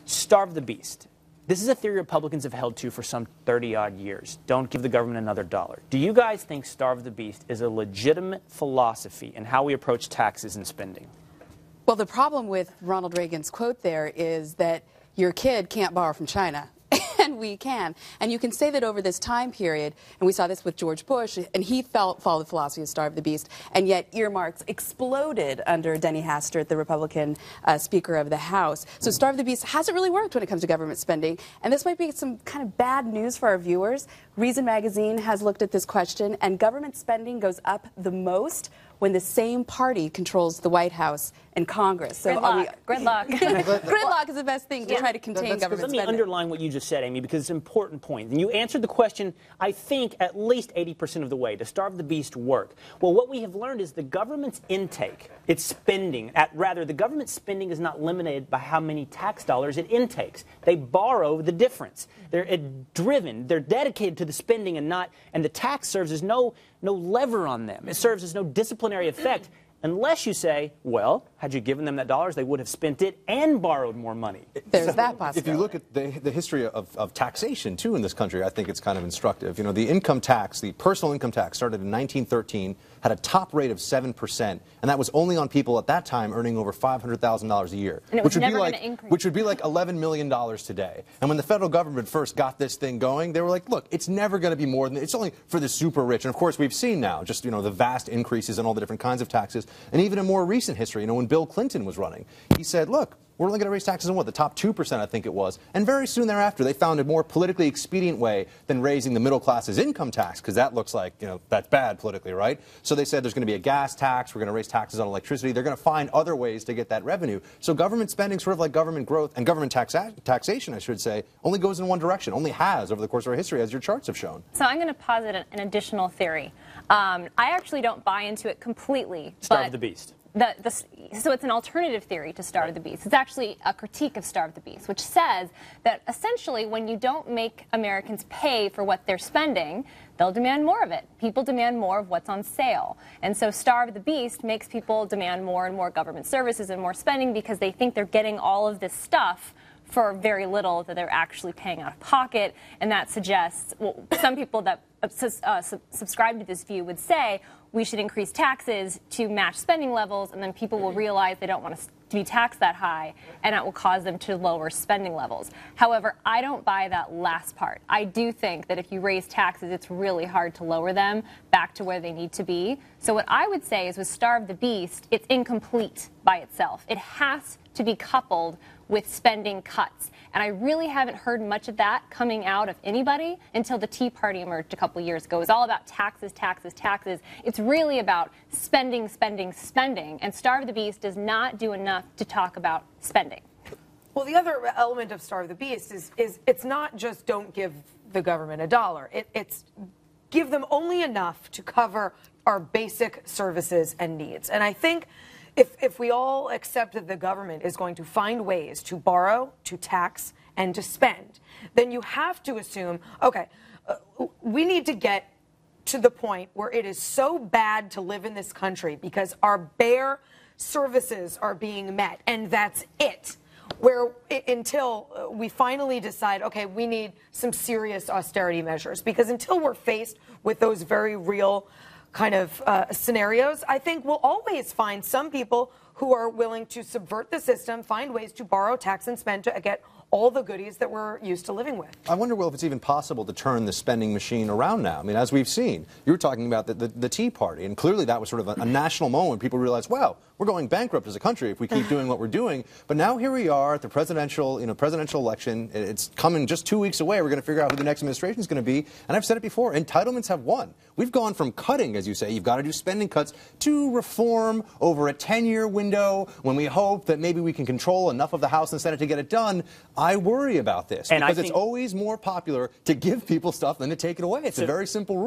Starve the beast. This is a theory Republicans have held to for some 30-odd years. Don't give the government another dollar. Do you guys think starve the beast is a legitimate philosophy in how we approach taxes and spending? Well, the problem with Ronald Reagan's quote there is that your kid can't borrow from China. And we can. And you can say that over this time period, and we saw this with George Bush, and he followed the philosophy of starve the beast, and yet earmarks exploded under Denny Hastert, the Republican Speaker of the House. So starve the beast hasn't really worked when it comes to government spending, and this might be some kind of bad news for our viewers. Reason Magazine has looked at this question, and government spending goes up the most when the same party controls the White House and Congress. So Gridlock. Gridlock is the best thing to try to contain government spending. Let me underline what you just said, Amy, because it's an important point. And you answered the question, I think, at least 80% of the way. Does starve the beast work? Well, what we have learned is the government's intake, its spending, the government spending is not limited by how many tax dollars it intakes. They borrow the difference. They're driven. They're dedicated to the spending and the tax serves as no lever on them. It serves as no disciplinary effect unless you say, well, had you given them that dollars, they would have spent it and borrowed more money. There's that possibility. If you look at the history of taxation, too, in this country, I think it's kind of instructive. You know, the income tax, the personal income tax, started in 1913, had a top rate of 7%, and that was only on people at that time earning over $500,000 a year, and it was never going to increase. Which would be like $11 million today. And when the federal government first got this thing going, they were like, look, it's never going to be more than, it's only for the super rich. And of course, we've seen now just, you know, the vast increases in all the different kinds of taxes. And even in more recent history, you know, when Bill Clinton was running, he said, look, we're only going to raise taxes on what? The top 2%, I think it was. And very soon thereafter, they found a more politically expedient way than raising the middle class's income tax, because that looks like, you know, that's bad politically, right? So they said there's going to be a gas tax, we're going to raise taxes on electricity. They're going to find other ways to get that revenue. So government spending, sort of like government growth, and government taxation, I should say, only goes in one direction, only has over the course of our history, as your charts have shown. So I'm going to posit an additional theory. I actually don't buy into it completely. Starve the beast. So it's an alternative theory to starve the beast. It's actually a critique of starve the beast, which says that essentially when you don't make Americans pay for what they're spending, they'll demand more of it. People demand more of what's on sale. And so starve the beast makes people demand more and more government services and more spending because they think they're getting all of this stuff for very little that they're actually paying out of pocket. And that suggests, well, some people that subscribe to this view would say we should increase taxes to match spending levels, and then people will realize they don't want to be taxed that high, and that will cause them to lower spending levels. However, I don't buy that last part. I do think that if you raise taxes, it's really hard to lower them back to where they need to be. So what I would say is with starve the beast, it's incomplete by itself. It has to be coupled with spending cuts. And I really haven't heard much of that coming out of anybody until the Tea Party emerged a couple years ago. It was all about taxes, taxes, taxes. It's really about spending, spending, spending. And starve the beast does not do enough to talk about spending. Well, the other element of starve the beast is it's not just don't give the government a dollar. It's give them only enough to cover our basic services and needs. And I think if we all accept that the government is going to find ways to borrow, to tax, and to spend, then you have to assume, okay, we need to get to the point where it is so bad to live in this country because our bare services are being met, and that's it. Until we finally decide, okay, we need some serious austerity measures, because until we're faced with those very real kind of scenarios, I think we'll always find some people who are willing to subvert the system, find ways to borrow, tax, and spend to get all the goodies that we're used to living with. I wonder, Will, if it's even possible to turn the spending machine around now. I mean, as we've seen, you were talking about the Tea Party, and clearly that was sort of a national moment when people realized, wow, we're going bankrupt as a country if we keep doing what we're doing. But now here we are at the presidential election. It's coming just 2 weeks away. We're going to figure out who the next administration is going to be. And I've said it before, entitlements have won. We've gone from cutting, as you say, you've got to do spending cuts, to reform over a 10-year window when we hope that maybe we can control enough of the House and Senate to get it done. I worry about this because it's always more popular to give people stuff than to take it away. It's a very simple rule.